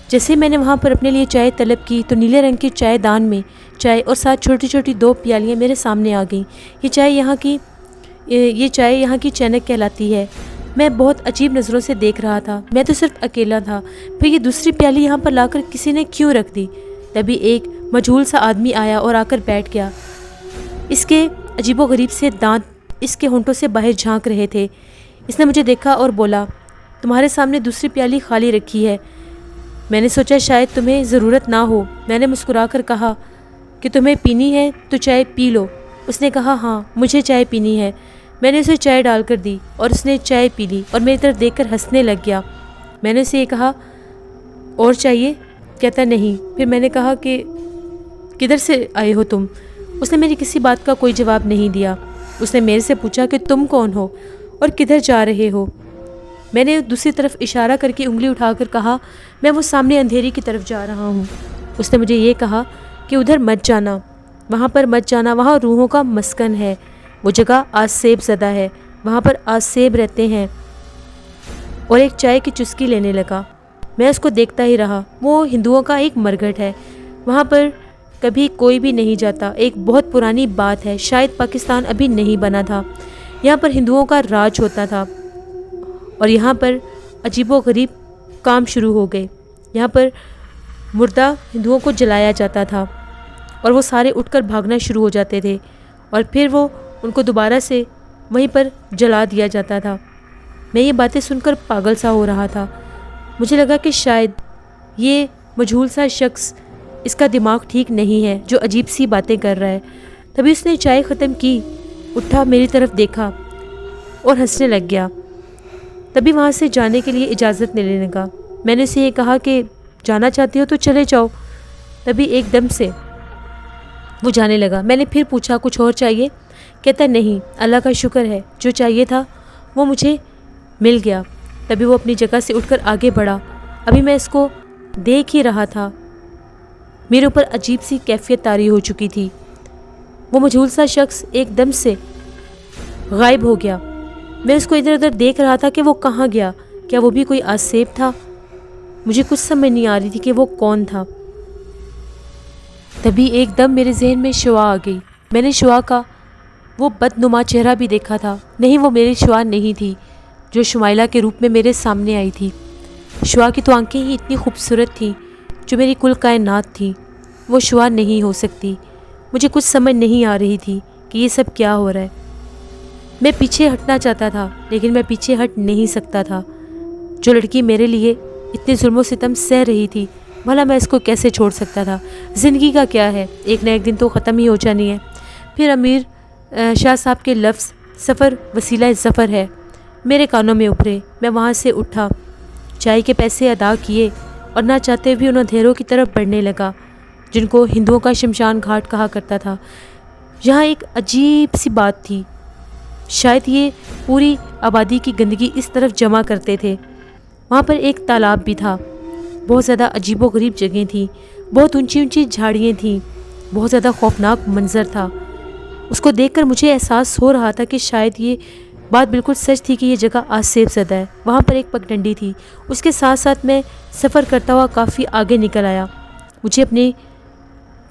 جیسے میں نے وہاں پر اپنے لیے چائے طلب کی تو نیلے رنگ کی چائے دان میں چائے اور ساتھ چھوٹی چھوٹی 2 پیالیاں میرے سامنے آ گئیں۔ یہ چائے یہاں کی چینک کہلاتی ہے۔ میں بہت عجیب نظروں سے دیکھ رہا تھا، میں تو صرف اکیلا تھا، پھر یہ دوسری پیالی یہاں پر لا کر کسی نے کیوں رکھ دی؟ تبھی ایک مجہول سا آدمی آیا اور آ کر بیٹھ گیا۔ اس کے عجیب و غریب سے دانت اس کے ہونٹوں سے باہر جھانک رہے تھے۔ اس نے مجھے دیکھا اور بولا، تمہارے سامنے دوسری پیالی خالی رکھی ہے، میں نے سوچا شاید تمہیں ضرورت نہ ہو۔ میں نے مسکرا کر کہا کہ تمہیں پینی ہے تو چائے پی لو۔ اس نے کہا ہاں مجھے چائے پینی ہے۔ میں نے اسے چائے ڈال کر دی اور اس نے چائے پی لی اور میری طرف دیکھ کر ہنسنے لگ گیا۔ میں نے اسے یہ کہا اور چاہیے؟ کہتا نہیں۔ پھر میں نے کہا کہ کدھر سے آئے ہو تم؟ اس نے میری کسی بات کا کوئی جواب نہیں دیا۔ اس نے میرے سے پوچھا کہ تم کون ہو اور کدھر جا رہے ہو؟ میں نے دوسری طرف اشارہ کر کے انگلی اٹھا کر کہا میں وہ سامنے اندھیری کی طرف جا رہا ہوں۔ اس نے مجھے یہ کہا کہ ادھر مت جانا، وہاں پر مت جانا، وہاں روحوں کا مسکن ہے، وہ جگہ آسیب زدہ ہے، وہاں پر آسیب رہتے ہیں۔ اور ایک چائے کی چسکی لینے لگا۔ میں اس کو دیکھتا ہی رہا۔ وہ ہندوؤں کا ایک مرگھٹ ہے، وہاں پر کبھی کوئی بھی نہیں جاتا۔ ایک بہت پرانی بات ہے، شاید پاکستان ابھی نہیں بنا تھا، یہاں پر ہندوؤں کا راج ہوتا تھا اور یہاں پر عجیب و غریب کام شروع ہو گئے۔ یہاں پر مردہ ہندوؤں کو جلایا جاتا تھا اور وہ سارے اٹھ کر بھاگنا شروع ہو جاتے تھے اور پھر وہ ان کو دوبارہ سے وہیں پر جلا دیا جاتا تھا۔ میں یہ باتیں سن کر پاگل سا ہو رہا تھا۔ مجھے لگا کہ شاید یہ مجہول سا شخص، اس کا دماغ ٹھیک نہیں ہے جو عجیب سی باتیں کر رہا ہے۔ تبھی اس نے چائے ختم کی، اٹھا، میری طرف دیکھا اور ہنسنے لگ گیا۔ تبھی وہاں سے جانے کے لیے اجازت لینے لگا۔ میں نے اسے یہ کہا کہ جانا چاہتی ہو تو چلے جاؤ۔ تبھی ایک دم سے وہ جانے لگا۔ میں نے پھر پوچھا کچھ اور چاہیے؟ کہتا نہیں، اللہ کا شکر ہے، جو چاہیے تھا وہ مجھے مل گیا۔ تبھی وہ اپنی جگہ سے اٹھ کر آگے بڑھا۔ ابھی میں اس کو دیکھ ہی رہا تھا، میرے اوپر عجیب سی کیفیت طاری ہو چکی تھی۔ وہ مجہول سا شخص ایک دم سے غائب ہو گیا۔ میں اس کو ادھر ادھر دیکھ رہا تھا کہ وہ کہاں گیا، کیا وہ بھی کوئی آسیب تھا؟ مجھے کچھ سمجھ نہیں آ رہی تھی کہ وہ کون تھا۔ تبھی ایک دم میرے ذہن میں شعاع آ گئی۔ میں نے شعاع کا وہ بدنما چہرہ بھی دیکھا تھا۔ نہیں، وہ میری شعاع نہیں تھی جو شمائلہ کے روپ میں میرے سامنے آئی تھی۔ شعاع کی تو آنکھیں ہی اتنی خوبصورت تھیں جو میری کل کائنات تھی، وہ شعاع نہیں ہو سکتی۔ مجھے کچھ سمجھ نہیں آ رہی تھی کہ یہ سب کیا ہو رہا ہے۔ میں پیچھے ہٹنا چاہتا تھا لیکن میں پیچھے ہٹ نہیں سکتا تھا۔ جو لڑکی میرے لیے اتنے ظلم و ستم سہ رہی تھی، بھلا میں اس کو کیسے چھوڑ سکتا تھا؟ زندگی کا کیا ہے، ایک نہ ایک دن تو ختم ہی ہو جانی ہے۔ پھر امیر شاہ صاحب کے لفظ سفر وسیلہ ظفر ہے میرے کانوں میں ابھرے۔ میں وہاں سے اٹھا، چائے کے پیسے ادا کیے اور نہ چاہتے بھی ان اندھیروں کی طرف بڑھنے لگا جن کو ہندوؤں کا شمشان گھاٹ کہا کرتا تھا۔ یہاں ایک عجیب سی بات تھی، شاید یہ پوری آبادی کی گندگی اس طرف جمع کرتے تھے۔ وہاں پر ایک تالاب بھی تھا، بہت زیادہ عجیب و غریب جگہیں تھیں، بہت اونچی اونچی جھاڑیاں تھیں، بہت زیادہ خوفناک منظر تھا۔ اس کو دیکھ کر مجھے احساس ہو رہا تھا کہ شاید یہ بات بالکل سچ تھی کہ یہ جگہ آسیب زدہ ہے۔ وہاں پر ایک پگڈنڈی تھی، اس کے ساتھ ساتھ میں سفر کرتا ہوا کافی آگے نکل آیا۔ مجھے اپنے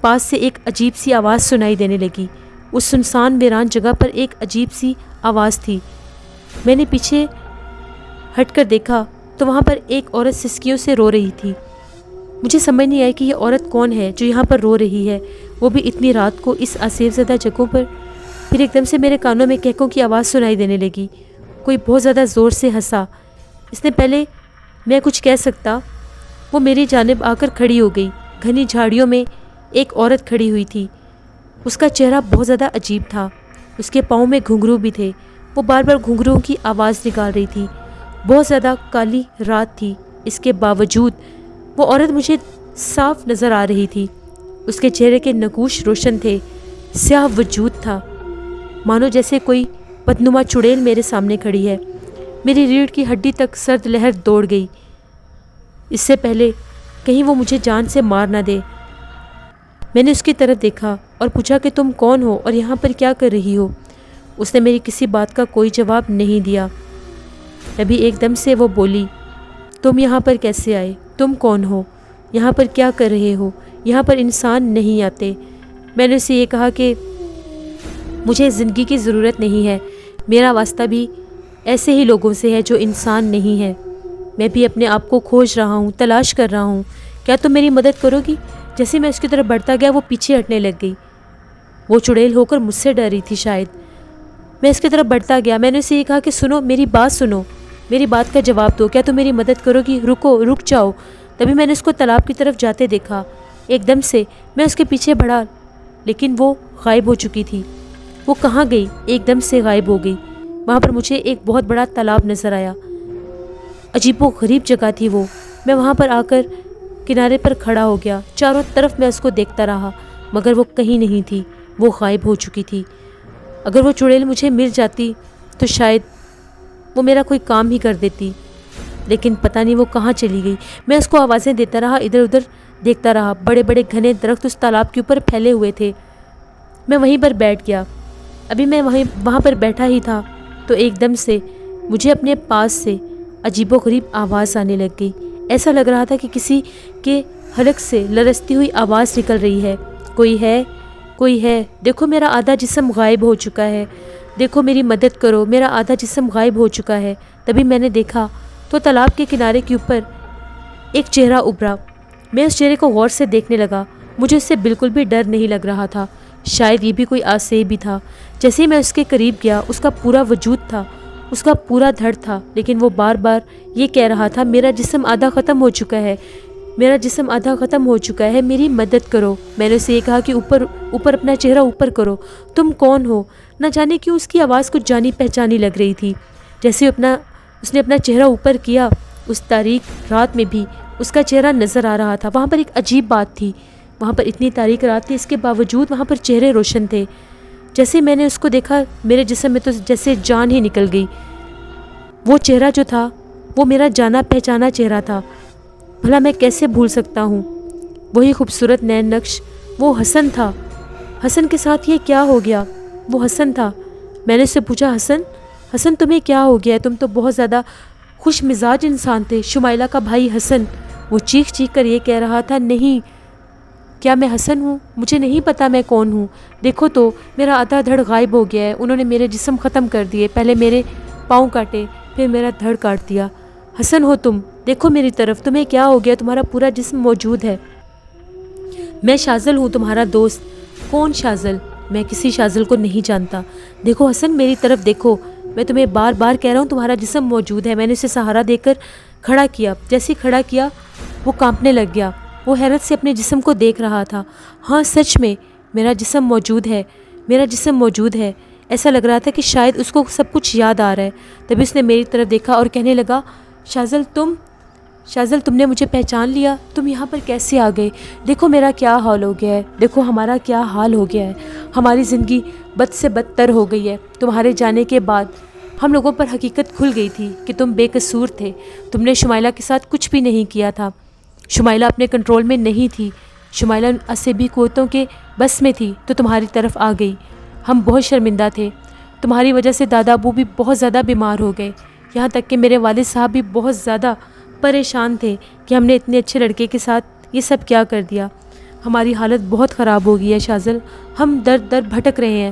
پاس سے ایک عجیب سی آواز سنائی دینے لگی۔ اس سنسان ویران جگہ پر ایک عجیب سی آواز تھی، میں نے پیچھے ہٹ کر دیکھا تو وہاں پر ایک عورت سسکیوں سے رو رہی تھی۔ مجھے سمجھ نہیں آئی کہ یہ عورت کون ہے جو یہاں پر رو رہی ہے، وہ بھی اتنی رات کو اس آسیب زدہ جگہوں پر۔ پھر ایک دم سے میرے کانوں میں کہکوں کی آواز سنائی دینے لگی۔ کوئی بہت زیادہ زور سے ہنسا۔ اس نے پہلے میں کچھ کہہ سکتا، وہ میری جانب آ کر کھڑی ہو گئی۔ گھنی جھاڑیوں میں ایک عورت کھڑی ہوئی تھی۔ اس کا چہرہ بہت زیادہ عجیب تھا۔ اس کے پاؤں میں گھنگرو بھی تھے۔ وہ بار بار گھنگروؤں کی آواز نکال رہی تھی۔ بہت زیادہ کالی رات تھی، اس کے باوجود وہ عورت مجھے صاف نظر آ رہی تھی۔ اس کے چہرے کے نقوش روشن تھے، سیاہ وجود تھا، مانو جیسے کوئی بدنما چڑیل میرے سامنے کھڑی ہے۔ میری ریڑھ کی ہڈی تک سرد لہر دوڑ گئی، اس سے پہلے کہیں وہ مجھے جان سے مار نہ دے۔ میں نے اس کی طرف دیکھا اور پوچھا کہ تم کون ہو اور یہاں پر کیا کر رہی ہو؟ اس نے میری کسی بات کا کوئی جواب نہیں دیا۔ ابھی ایک دم سے وہ بولی، تم یہاں پر کیسے آئے؟ تم کون ہو؟ یہاں پر کیا کر رہے ہو؟ یہاں پر انسان نہیں آتے۔ میں نے اسے یہ کہا کہ مجھے زندگی کی ضرورت نہیں ہے، میرا واسطہ بھی ایسے ہی لوگوں سے ہے جو انسان نہیں ہے۔ میں بھی اپنے آپ کو کھوج رہا ہوں، تلاش کر رہا ہوں، کیا تم میری مدد کرو گی؟ جیسے میں اس کی طرف بڑھتا گیا وہ پیچھے ہٹنے لگ گئی۔ وہ چڑیل ہو کر مجھ سے ڈر رہی تھی شاید۔ میں اس کی طرف بڑھتا گیا۔ میں نے اسے یہ کہا کہ سنو، میری بات سنو، میری بات کا جواب دو، کیا تم میری مدد کرو گی؟ رکو، رک جاؤ۔ تبھی میں نے اس کو تالاب کی طرف جاتے دیکھا۔ ایک دم سے میں اس کے پیچھے بڑھا، لیکن وہ غائب ہو چکی تھی۔ وہ کہاں گئی؟ ایک دم سے غائب ہو گئی۔ وہاں پر مجھے ایک بہت بڑا تالاب نظر آیا۔ عجیب و غریب جگہ تھی وہ۔ میں وہاں پر آ کر کنارے پر کھڑا ہو گیا۔ چاروں طرف میں اس کو دیکھتا رہا، مگر وہ کہیں نہیں تھی، وہ غائب ہو چکی تھی۔ اگر وہ چڑیل مجھے مل جاتی تو شاید وہ میرا کوئی کام ہی کر دیتی، لیکن پتہ نہیں وہ کہاں چلی گئی۔ میں اس کو آوازیں دیتا رہا، ادھر ادھر دیکھتا رہا۔ بڑے بڑے گھنے درخت اس تالاب کے اوپر پھیلے ہوئے تھے۔ میں وہیں پر بیٹھ گیا۔ ابھی میں وہاں پر بیٹھا ہی تھا تو ایک دم سے مجھے اپنے پاس سے عجیب و غریب آواز آنے لگ گئی۔ ایسا لگ رہا تھا کہ کسی کے حلق سے لرزتی ہوئی آواز نکل رہی ہے، کوئی ہے، کوئی ہے، دیکھو میرا آدھا جسم غائب ہو چکا ہے، دیکھو میری مدد کرو، میرا آدھا جسم غائب ہو چکا ہے۔ تبھی میں نے دیکھا تو تالاب کے کنارے کے اوپر ایک چہرہ ابھرا۔ میں اس چہرے کو غور سے دیکھنے لگا۔ مجھے اس سے بالکل بھی ڈر نہیں لگ رہا تھا، شاید یہ بھی کوئی آسیب ہی تھا۔ جیسے ہی میں اس کے قریب گیا، اس کا پورا وجود تھا، اس کا پورا دھڑ تھا، لیکن وہ بار بار یہ کہہ رہا تھا، میرا جسم آدھا ختم ہو چکا ہے، میرا جسم آدھا ختم ہو چکا ہے، میری مدد کرو۔ میں نے اسے یہ کہا کہ اوپر اپنا چہرہ اوپر کرو، تم کون ہو؟ نہ جانے کیوں اس کی آواز کچھ جانی پہچانی لگ رہی تھی۔ جیسے اس نے اپنا چہرہ اوپر کیا، اس تاریک رات میں بھی اس کا چہرہ نظر آ رہا تھا۔ وہاں پر ایک عجیب بات تھی، وہاں پر اتنی تاریک رات تھی، اس کے باوجود وہاں پر چہرے روشن تھے۔ جیسے میں نے اس کو دیکھا، میرے جسم میں تو جیسے جان ہی نکل گئی۔ وہ چہرہ جو تھا وہ میرا جانا پہچانا چہرہ تھا، بھلا میں کیسے بھول سکتا ہوں؟ وہی خوبصورت نین نقش، وہ حسن تھا۔ حسن کے ساتھ یہ کیا ہو گیا؟ وہ حسن تھا۔ میں نے اس سے پوچھا، حسن تمہیں کیا ہو گیا ہے؟ تم تو بہت زیادہ خوش مزاج انسان تھے، شمائلہ کا بھائی حسن۔ وہ چیخ چیخ کر یہ کہہ رہا تھا، نہیں، کیا میں حسن ہوں؟ مجھے نہیں پتا میں کون ہوں، دیکھو تو میرا آدھا دھڑ غائب ہو گیا ہے، انہوں نے میرے جسم ختم کر دیے، پہلے میرے پاؤں کاٹے، پھر میرا دھڑ کاٹ دیا۔ حسن ہو تم، دیکھو میری طرف، تمہیں کیا ہو گیا؟ تمہارا پورا جسم موجود ہے۔ میں شاذل ہوں، تمہارا دوست۔ کون شاذل؟ میں کسی شاذل کو نہیں جانتا۔ دیکھو حسن، میری طرف دیکھو، میں تمہیں بار بار کہہ رہا ہوں تمہارا جسم موجود ہے۔ میں نے اسے سہارا دے کر کھڑا کیا۔ جیسے ہی کھڑا کیا وہ کانپنے لگ گیا، وہ حیرت سے اپنے جسم کو دیکھ رہا تھا۔ ہاں سچ میں میرا جسم موجود ہے، میرا جسم موجود ہے۔ ایسا لگ رہا تھا کہ شاید اس کو سب کچھ یاد آ رہا ہے۔ تبھی اس نے میری طرف دیکھا اور کہنے لگا، شاذل تم نے مجھے پہچان لیا؟ تم یہاں پر کیسے آ گئے؟ دیکھو میرا کیا حال ہو گیا ہے، دیکھو ہمارا کیا حال ہو گیا ہے، ہماری زندگی بد سے بدتر ہو گئی ہے۔ تمہارے جانے کے بعد ہم لوگوں پر حقیقت کھل گئی تھی کہ تم بے قصور تھے، تم نے شمائلہ کے ساتھ کچھ بھی نہیں کیا تھا، شمائلہ اپنے کنٹرول میں نہیں تھی، شمائلہ عصبی قوتوں کے بس میں تھی تو تمہاری طرف آ گئی۔ ہم بہت شرمندہ تھے، تمہاری وجہ سے دادا ابو بھی بہت زیادہ بیمار ہو گئے، یہاں تک کہ میرے والد صاحب بھی بہت زیادہ پریشان تھے کہ ہم نے اتنے اچھے لڑکے کے ساتھ یہ سب کیا کر دیا۔ ہماری حالت بہت خراب ہو گئی ہے شاذل، ہم در در بھٹک رہے ہیں،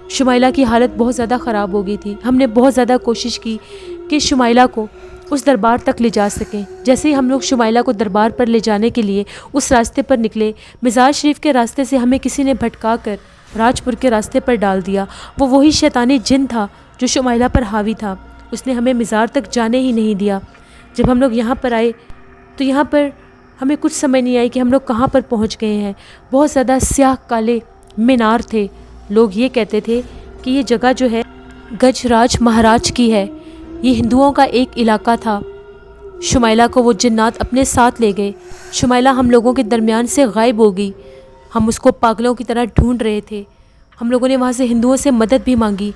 شمائلہ کی حالت بہت زیادہ خراب ہو گئی تھی۔ ہم نے بہت زیادہ کوشش کی کہ شمائلہ کو اس دربار تک لے جا سکیں۔ جیسے ہی ہم لوگ شمائلہ کو دربار پر لے جانے کے لیے اس راستے پر نکلے، مزار شریف کے راستے سے ہمیں کسی نے بھٹکا کر راج پور کے راستے پر ڈال دیا۔ وہ وہی شیطانی جن تھا جو شمائلہ پر حاوی تھا۔ اس نے ہمیں مزار تک جانے ہی نہیں دیا۔ جب ہم لوگ یہاں پر آئے تو یہاں پر ہمیں کچھ سمجھ نہیں آئی کہ ہم لوگ کہاں پر پہنچ گئے ہیں۔ بہت زیادہ سیاہ کالے مینار تھے۔ لوگ یہ کہتے تھے کہ یہ جگہ جو ہے گج راج مہاراج کی ہے، یہ ہندوؤں کا ایک علاقہ تھا۔ شمائلہ کو وہ جنات اپنے ساتھ لے گئے۔ شمائلہ ہم لوگوں کے درمیان سے غائب ہو گئی۔ ہم اس کو پاگلوں کی طرح ڈھونڈ رہے تھے۔ ہم لوگوں نے وہاں سے ہندوؤں سے مدد بھی مانگی۔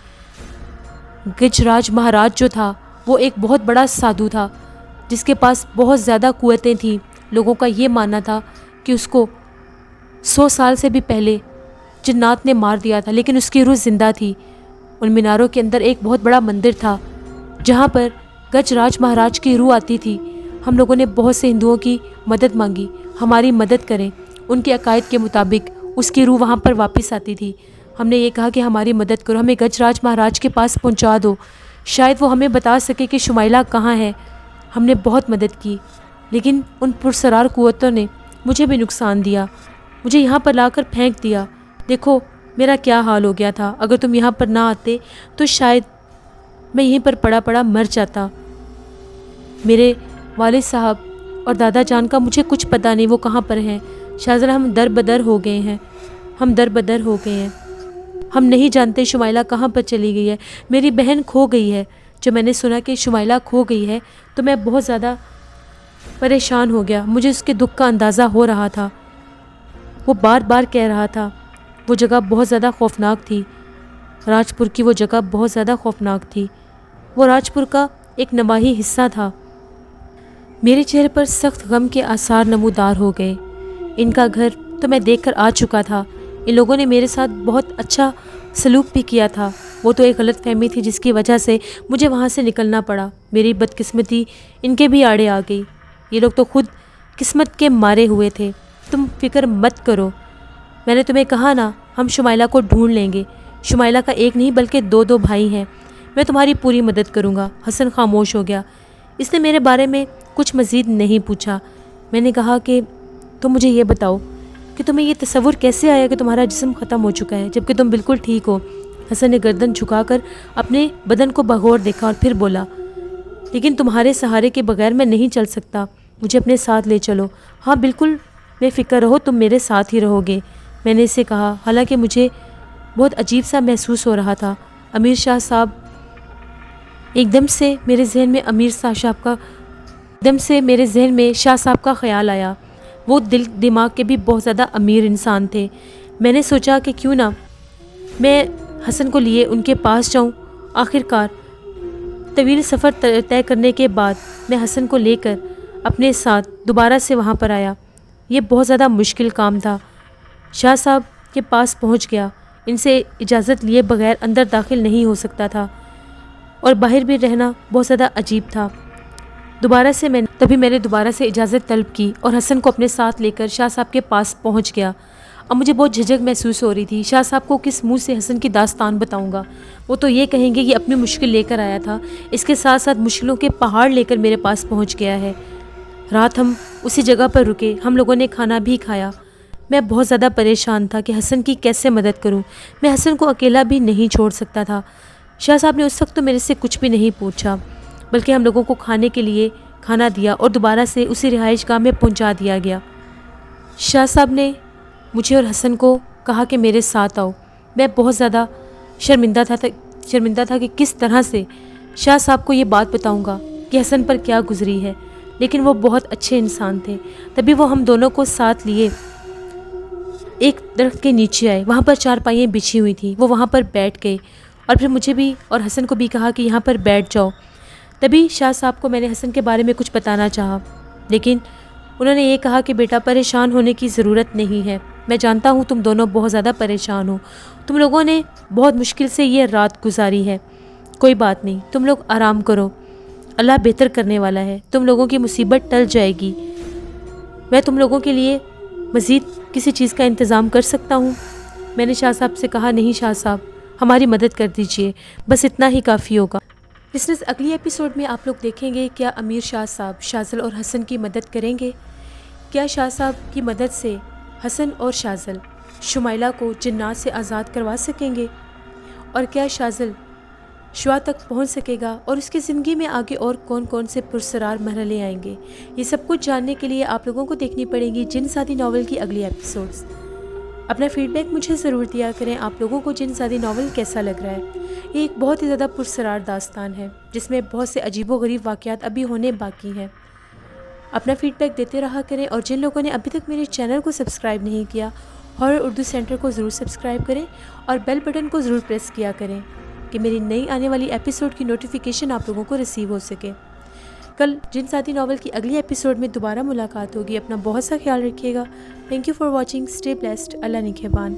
گج راج مہاراج جو تھا وہ ایک بہت بڑا سادھو تھا جس کے پاس بہت زیادہ قوتیں تھیں۔ لوگوں کا یہ ماننا تھا کہ اس کو 100 سال سے بھی پہلے جنات نے مار دیا تھا، لیکن اس کی روح زندہ تھی۔ ان میناروں کے اندر ایک بہت بڑا مندر تھا جہاں پر گج راج مہاراج کی روح آتی تھی۔ ہم لوگوں نے بہت سے ہندوؤں کی مدد مانگی، ہماری مدد کریں۔ ان کے عقائد کے مطابق اس کی روح وہاں پر واپس آتی تھی۔ ہم نے یہ کہا کہ ہماری مدد کرو، ہمیں گج راج مہاراج کے پاس پہنچا دو، شاید وہ ہمیں بتا سکے کہ شمائلہ کہاں ہے۔ ہم نے بہت مدد کی، لیکن ان پرسرار قوتوں نے مجھے بھی نقصان دیا، مجھے یہاں پر لا کر پھینک دیا۔ دیکھو میرا کیا حال ہو گیا تھا، اگر تم یہاں پر نہ آتے تو شاید میں یہیں پر پڑا پڑا مر جاتا۔ میرے والد صاحب اور دادا جان کا مجھے کچھ پتہ نہیں وہ کہاں پر ہیں۔ شاہزادہ ہم در بدر ہو گئے ہیں، ہم در بدر ہو گئے ہیں۔ ہم نہیں جانتے شمائلہ کہاں پر چلی گئی ہے۔ میری بہن کھو گئی ہے۔ جب میں نے سنا کہ شمائلہ کھو گئی ہے تو میں بہت زیادہ پریشان ہو گیا۔ مجھے اس کے دکھ کا اندازہ ہو رہا تھا۔ وہ بار بار کہہ رہا تھا وہ جگہ بہت زیادہ خوفناک تھی، راج پور کی وہ جگہ بہت زیادہ خوفناک تھی۔ وہ راج پور کا ایک نواحی حصہ تھا۔ میرے چہرے پر سخت غم کے آثار نمودار ہو گئے۔ ان کا گھر تو میں دیکھ کر آ چکا تھا۔ ان لوگوں نے میرے ساتھ بہت اچھا سلوک بھی کیا تھا۔ وہ تو ایک غلط فہمی تھی جس کی وجہ سے مجھے وہاں سے نکلنا پڑا۔ میری بدقسمتی ان کے بھی آڑے آ گئی۔ یہ لوگ تو خود قسمت کے مارے ہوئے تھے۔ تم فکر مت کرو، میں نے تمہیں کہا نا ہم شمائلہ کو ڈھونڈ لیں گے۔ شمائلہ کا ایک نہیں بلکہ دو بھائی ہیں، میں تمہاری پوری مدد کروں گا۔ حسن خاموش ہو گیا۔ اس نے میرے بارے میں کچھ مزید نہیں پوچھا۔ میں نے کہا کہ تم مجھے یہ بتاؤ کہ تمہیں یہ تصور کیسے آیا کہ تمہارا جسم ختم ہو چکا ہے جبکہ تم بالکل ٹھیک ہو؟ حسن نے گردن جھکا کر اپنے بدن کو بغور دیکھا اور پھر بولا، لیکن تمہارے سہارے کے بغیر میں نہیں چل سکتا، مجھے اپنے ساتھ لے چلو۔ ہاں بالکل بے فکر رہو، تم میرے ساتھ ہی رہو گے، میں نے اسے کہا، حالانکہ مجھے بہت عجیب سا محسوس ہو رہا تھا۔ امیر شاہ صاحب ایک دم سے میرے ذہن میں شاہ صاحب کا خیال آیا۔ وہ دل دماغ کے بھی بہت زیادہ امیر انسان تھے۔ میں نے سوچا کہ کیوں نہ میں حسن کو لیے ان کے پاس جاؤں۔ آخر کار طویل سفر طے کرنے کے بعد میں حسن کو لے کر اپنے ساتھ دوبارہ سے وہاں پر آیا۔ یہ بہت زیادہ مشکل کام تھا۔ شاہ صاحب کے پاس پہنچ گیا، ان سے اجازت لیے بغیر اندر داخل نہیں ہو سکتا تھا اور باہر بھی رہنا بہت زیادہ عجیب تھا۔ تبھی میں نے دوبارہ سے اجازت طلب کی اور حسن کو اپنے ساتھ لے کر شاہ صاحب کے پاس پہنچ گیا۔ اب مجھے بہت جھجک محسوس ہو رہی تھی۔ شاہ صاحب کو کس منہ سے حسن کی داستان بتاؤں گا؟ وہ تو یہ کہیں گے کہ اپنی مشکل لے کر آیا تھا، اس کے ساتھ ساتھ مشکلوں کے پہاڑ لے کر میرے پاس پہنچ گیا ہے۔ رات ہم اسی جگہ پر رکے، ہم لوگوں نے کھانا بھی کھایا۔ میں بہت زیادہ پریشان تھا کہ حسن کی کیسے مدد کروں۔ میں حسن کو اکیلا بھی نہیں چھوڑ سکتا تھا۔ شاہ صاحب نے اس وقت تو میرے سے کچھ بھی نہیں پوچھا، بلکہ ہم لوگوں کو کھانے کے لیے کھانا دیا اور دوبارہ سے اسی رہائش گاہ میں پہنچا دیا گیا۔ شاہ صاحب نے مجھے اور حسن کو کہا کہ میرے ساتھ آؤ۔ میں بہت زیادہ شرمندہ تھا کہ کس طرح سے شاہ صاحب کو یہ بات بتاؤں گا کہ حسن پر کیا گزری ہے، لیکن وہ بہت اچھے انسان تھے۔ تبھی وہ ہم دونوں کو ساتھ لیے ایک درخت کے نیچے آئے، وہاں پر چارپائیاں بچھی ہوئی تھیں۔ وہ وہاں پر بیٹھ گئے اور پھر مجھے بھی اور حسن کو بھی کہا کہ یہاں پر بیٹھ جاؤ۔ تبھی شاہ صاحب کو میں نے حسن کے بارے میں کچھ بتانا چاہا، لیکن انہوں نے یہ کہا کہ بیٹا پریشان ہونے کی ضرورت نہیں ہے، میں جانتا ہوں تم دونوں بہت زیادہ پریشان ہو، تم لوگوں نے بہت مشکل سے یہ رات گزاری ہے، کوئی بات نہیں، تم لوگ آرام کرو، اللہ بہتر کرنے والا ہے، تم لوگوں کی مصیبت ٹل جائے گی۔ میں تم لوگوں کے لیے مزید کسی چیز کا انتظام کر سکتا ہوں؟ میں نے شاہ صاحب سے کہا، نہیں شاہ صاحب، ہماری مدد کر دیجیے، بس اتنا ہی کافی ہوگا۔ لسنرز، اگلی ایپیسوڈ میں آپ لوگ دیکھیں گے کیا امیر شاہ صاحب شاذل اور حسن کی مدد کریں گے؟ کیا شاہ صاحب کی مدد سے حسن اور شاذل شمائلہ کو جنات سے آزاد کروا سکیں گے؟ اور کیا شاذل شوا تک پہنچ سکے گا؟ اور اس کی زندگی میں آگے اور کون کون سے پرسرار مرحلے آئیں گے؟ یہ سب کچھ جاننے کے لیے آپ لوگوں کو دیکھنی پڑیں گی جن سادی ناول کی اگلی ایپیسوڈز۔ اپنا فیڈ بیک مجھے ضرور دیا کریں، آپ لوگوں کو جن سادی ناول کیسا لگ رہا ہے۔ یہ ایک بہت ہی زیادہ پرسرار داستان ہے جس میں بہت سے عجیب و غریب واقعات ابھی ہونے باقی ہیں۔ اپنا فیڈ بیک دیتے رہا کریں، اور جن لوگوں نے ابھی تک میرے چینل کو سبسکرائب نہیں کیا، ہارر اردو سینٹر کو ضرور سبسکرائب کریں اور بیل بٹن کو ضرور پریس کیا کریں کہ میری نئی آنے والی ایپیسوڈ کی نوٹیفیکیشن آپ لوگوں کو ریسیو ہو سکے۔ کل جن ساتھی ناول کی اگلی ایپیسوڈ میں دوبارہ ملاقات ہوگی۔ اپنا بہت سا خیال رکھیے گا۔ Thank you for watching, stay blessed, اللہ نگہبان۔